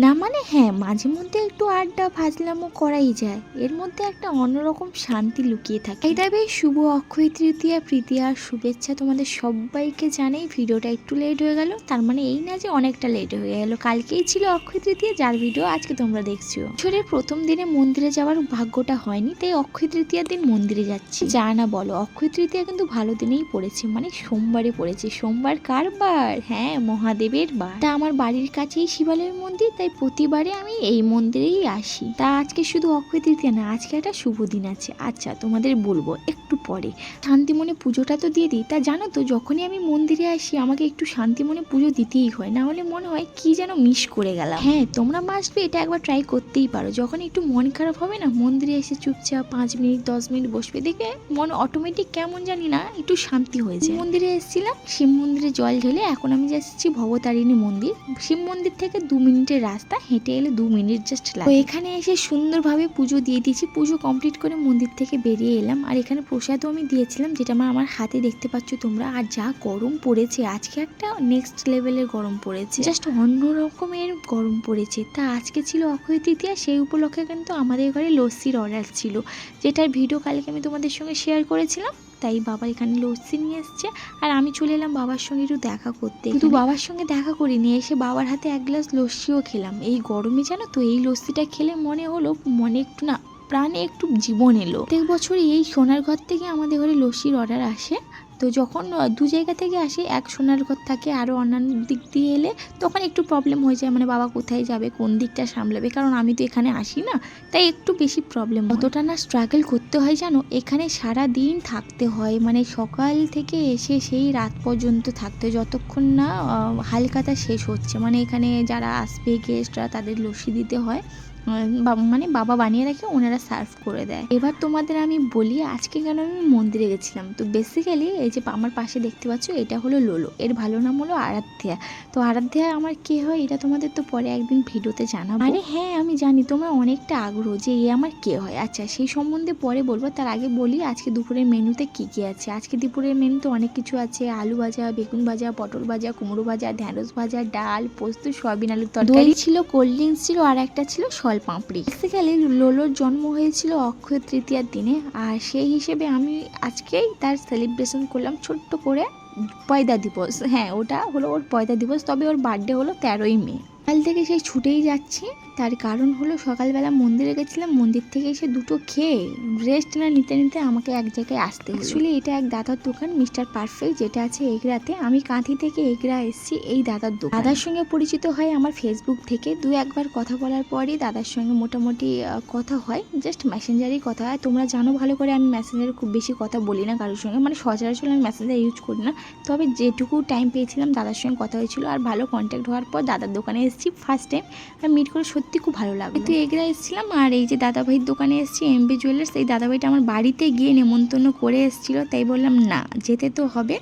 না মানে হ্যাঁ, মাঝে মধ্যে একটু আড্ডা ফাজলামো করাই যায়, এর মধ্যে একটা অন্যরকম শান্তি লুকিয়ে থাকে। এটা বেশ শুভ অক্ষয় তৃতীয়া, প্রীতি আর শুভেচ্ছা তোমাদের সবাইকে জানাই। ভিডিওটা একটু লেট হয়ে গেল, তার মানে এই না যে অনেকটা লেট হয়ে গেল। কালকেই ছিল অক্ষয় তৃতীয়া, যার ভিডিও আজকে তোমরা দেখছো। বছরের প্রথম দিনে মন্দিরে যাওয়ার ভাগ্যটা হয়নি, তাই অক্ষয় তৃতীয়ার দিন মন্দিরে যাচ্ছি। যা না বলো, অক্ষয় তৃতীয়া কিন্তু ভালো দিনেই পড়েছে, মানে সোমবারে পড়েছে। সোমবার কার বার? হ্যাঁ, মহাদেবের বার। তা আমার বাড়ির কাছেই শিবালয়ের মন্দির, তাই প্রতিবারে আমি এই মন্দিরেই আসি। তা আজকে শুধু অক্ষয় তৃতীয়া না, আজকে একটা শুভ দিন আছে। আচ্ছা, তোমাদের বলবো একটু পরে। শান্তি মনে পুজোটা তো দিয়ে দিই। তা জানো তো, যখনই আমি মন্দিরে আসি আমাকে একটু শান্তি মনে পুজো দিতেই হয়, না হলে মনে হয় কি যেন মিস করে গেলাম। হ্যাঁ, তোমরা মাস্ট বি এটা একবার ট্রাই করতেই পারো। যখন একটু মন খারাপ হবে না, মন্দিরে এসে চুপচাপ 5 মিনিট 10 মিনিট বসবে, দেখে মন অটোমেটিক কেমন জানি না একটু শান্তি হয়ে যায়। মন্দিরে এসেছিলাম, শিব মন্দিরে জল ঢেলে এখন আমি যাচ্ছি ভবতারিণী মন্দির। শিব মন্দির থেকে 2 মিনিটের রাস্তা, হেঁটে এলে 2 মিনিট জাস্ট লাগে। তো এখানে এসে সুন্দরভাবে পুজো দিয়ে দিয়েছি। পুজো কমপ্লিট করে মন্দির থেকে বেরিয়ে এলাম। আর এখানে প্রসাদও আমি দিয়েছিলাম, যেটা আমার হাতে দেখতে পাচ্ছ তোমরা। আর যা গরম পড়েছে আজকে, একটা নেক্সট লেভেলের গরম পড়েছে, জাস্ট অন্য রকমের গরম পড়েছে। তা আজকে ছিল অক্ষয় তৃতীয়া, সেই উপলক্ষে কিন্তু আমাদের ঘরে লস্যির অর্ডার ছিল, যেটার ভিডিও কালকে আমি তোমাদের সঙ্গে শেয়ার করেছিলাম। তাই বাবা এখানে লস্যি নিয়ে এসছে, আর আমি চলে এলাম বাবার সঙ্গে একটু দেখা করতে। কিন্তু বাবার সঙ্গে দেখা করিনি, এসে বাবার হাতে 1 গ্লাস লস্যিও খেলাম। এই গরমে জানো তো, এই লস্যিটা খেলে মনে হলো মনে একটু না, প্রাণে একটু জীবন এলো। প্রত্যেক বছরই এই সোনার ঘর থেকে আমাদের ঘরে লস্যির অর্ডার আসে। তো যখন 2 জায়গা থেকে আসে, এক সোনার ঘর থাকে, আরও অন্যান্য দিক দিয়ে এলে তখন একটু প্রবলেম হয়ে যায়, মানে বাবা কোথায় যাবে, কোন দিকটা সামলাবে, কারণ আমি তো এখানে আসি না, তাই একটু বেশি প্রবলেম। কতটা না স্ট্রাগল করতে হয় জানো, এখানে সারা দিন থাকতে হয়, মানে সকাল থেকে এসে সেই রাত পর্যন্ত থাকতে হয়, যতক্ষণ না হালকাতা শেষ হচ্ছে। মানে এখানে যারা আসবে গেস্টরা, তাদের লস্যি দিতে হয়, মানে বাবা বানিয়ে রাখে, ওনারা সার্ভ করে দেয়। এবার তোমাদের আমি বলি আজকে কেন আমি মন্দিরে গেছিলাম। তো বেসিক্যালি এই যে আমার পাশে দেখতে পাচ্ছ, এটা হলো লোলো, এর ভালো নাম হলো আরাধ্যা। তো আরাধ্যা আমার কে হয় এটা তোমাদের তো পরে একদিন ভিডিওতে জানাবো। আরে হ্যাঁ, আমি জানি তোমরা অনেকটা আগ্রহ যে এ আমার কে হয়। আচ্ছা, সেই সম্বন্ধে পরে বলবো, তার আগে বলি আজকে দুপুরের মেনুতে কি কি আছে। আজকে দুপুরের মেনুতে অনেক কিছু আছে। আলু ভাজা, বেগুন ভাজা, পটল ভাজা, কুমড়ো ভাজা, ঢ্যাঁড়স ভাজা, ডাল, পোস্ত, সয়াবিন আলুর তরকারি ছিল, কোল্ড ড্রিঙ্কস ছিল, আর একটা ছিল পাপড়ি। বেসিক্যালি লোলোর জন্ম হয়েছিল অক্ষয় তৃতীয়ার দিনে, আর সেই হিসেবে আমি আজকেই তার সেলিব্রেশন করলাম ছোট্ট করে, পয়দা দিবস। হ্যাঁ, ওটা হলো ওর পয়দা দিবস, তবে ওর বার্থডে হলো 13ই মে। কাল থেকে সেই ছুটেই যাচ্ছি, তার কারণ হলো সকালবেলা মন্দিরে গেছিলাম, মন্দির থেকে এসে দুটো খেয়ে রেস্ট না নিতে নিতে আমাকে এক জায়গায় আসতে হলো। অ্যাকচুয়ালি এটা এক দাদার দোকান, মিস্টার পারফেক্ট, যেটা আছে এগরাতে। আমি কাঁথি থেকে এগরা এসেছি এই দাদার দোকান। দাদার সঙ্গে পরিচিত হয় আমার ফেসবুক থেকে। 2-1 বার কথা বলার পরই দাদার সঙ্গে মোটামুটি কথা হয়, জাস্ট মেসেঞ্জারেই কথা হয়। তোমরা জানো ভালো করে আমি মেসেঞ্জারে খুব বেশি কথা বলি না কারোর সঙ্গে, মানে সচরাচর আমি মেসেঞ্জার ইউজ করি না। তবে যেটুকু টাইম পেয়েছিলাম দাদার সঙ্গে কথা হয়েছিল, আর ভালো কন্ট্যাক্ট হওয়ার পর দাদার দোকানে এসেছি ফার্স্ট টাইম, আর মিট করে সত্যি খুব ভালো লাগলো। তো এগরা এসেছিলাম, আর এই যে দাদাভাইয়ের দোকানে এসেছি, এমবি জুয়েলার্স। এই দাদাভাইটা আমার বাড়িতে গিয়ে নেমন্তন্ন করে এসেছিলো, তাই বললাম না, যেতে তো হবে।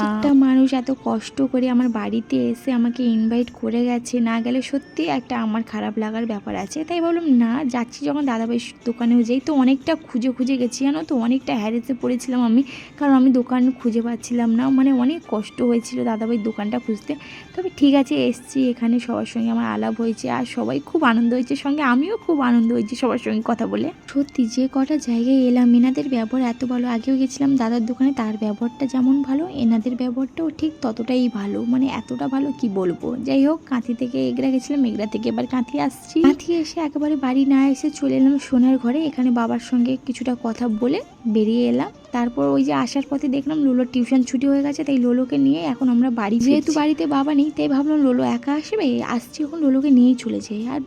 একটা মানুষ এত কষ্ট করে আমার বাড়িতে এসে আমাকে ইনভাইট করে গেছে, না গেলে সত্যি একটা আমার খারাপ লাগার ব্যাপার আছে। তাই বললাম না, যাচ্ছি যখন দাদাভাইয়ের দোকানেও যাই। তো অনেকটা খুঁজে খুঁজে গেছি জানো তো, অনেকটা হ্যারেসে পড়েছিলাম আমি, কারণ আমি দোকান খুঁজে পাচ্ছিলাম না, মানে অনেক কষ্ট হয়েছিল দাদাভাইয়ের দোকানটা খুঁজতে। তবে ঠিক আছে, এসছি, এখানে সবার সঙ্গে আমার আলাপ হয়েছে, আর সবাই খুব আনন্দ হয়েছে, সঙ্গে আমিও খুব আনন্দ হয়েছি সবার সঙ্গে কথা বলে। সত্যি যে কটা জায়গায় এলাম, এনাদের ব্যবহার এত ভালো। আগেও গেছিলাম দাদার দোকানে, তার ব্যবহারটা যেমন ভালো, এনাদের ব্যবহারটাও ঠিক ততটাই ভালো, মানে এতটা ভালো কি বলবো। যাই হোক, কাঁথি থেকে এগরা গেছিলাম, এগরা থেকে এবার কাঁথি আসছি। কাঁথি এসে একেবারে বাড়ি না এসে চলে এলাম সোনার ঘরে। এখানে বাবার সঙ্গে কিছুটা কথা বলে বেরিয়ে এলাম। তারপর ওই যে আসার পথে দেখলাম লোলোর টিউশন ছুটি হয়ে গেছে, তাই লোলোকে নিয়ে এখন আমরা বাড়ি। যেহেতু বাড়িতে বাবা নেই, তাই ভাবলাম লোলো একা আসবে, আসছি এখন লোলোকে নিয়েই চলে যাই। আর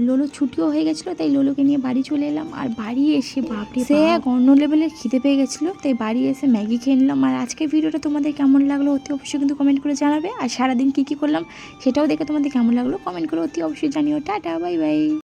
লোলো ছুটিও হয়ে গেছিলো, তাই লোলোকে নিয়ে বাড়ি চলে এলাম। আর বাড়ি এসে বাপরে সে এক অন্য লেভেলের খিদে পেয়ে গেছিলো, তাই বাড়ি এসে ম্যাগি খেয়ে নিলাম। আর আজকের ভিডিওটা তোমাদের কেমন লাগলো অতি অবশ্যই কিন্তু কমেন্ট করে জানাবে, আর সারাদিন কী কী করলাম সেটাও দেখে তোমাদের কেমন লাগলো কমেন্ট করে অতি অবশ্যই জানিও। Tata, bye bye.